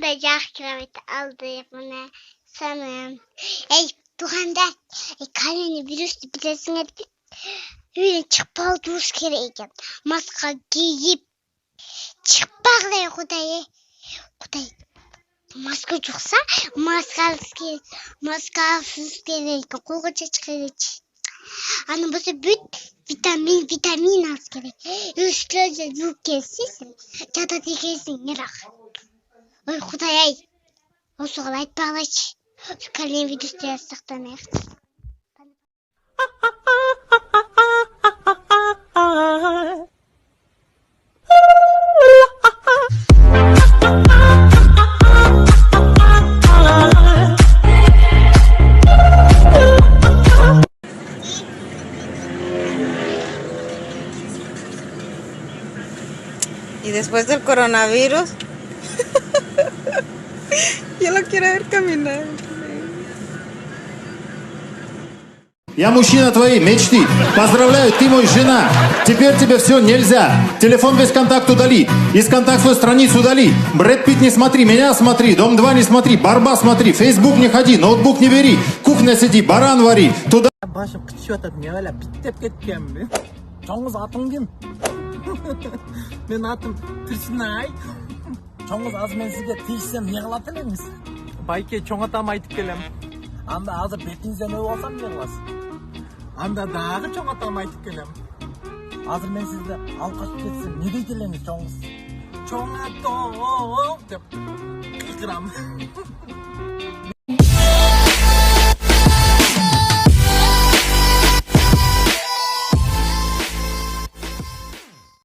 Анда жақ километр алды мына саны. Эй, туғандар, коронавирусты білесіңер бе? Үйден шықпау дұрыс керек екен. Маска киіп шықпағыдай Құдай. Маска жұқса, маскасыз керек. Қолға шаш керек. Аны болса бүт витамин алыс керек. Үстілі жүк келсесің, жата текесің, нерақ. Ой, Құдай, осыған айтпағылайшы. Коронавирусты сақтанайық. Y después del coronavirus, yo lo quiero ver caminar. Я мужчина твоей мечты. Поздравляю, ты мой жена. Теперь тебе все нельзя. Телефон без контакт удали. Из контактной страницы удали. Брэд Питт не смотри, меня смотри. Дом 2 не смотри, Барба смотри. Фейсбук не ходи, ноутбук не бери. Кухня сиди, баран вари. Туда... Башым қычып не ойлап биттеп кеткенмін. Жоңғыз атың кім? Мен атым Тұрсынай. Жоңғыз аз мен сізге тиіссем не қылат елеңіз? Байке, чоң атам айтып келем. Анда азыр бетіңізден өй болсам не қыласың? Анда дағы чоң атам айтып келем. Азыр мен сізді алқашып кетсем не дейді елеңіз жоңғыз? Чоң атам деп қиқырам.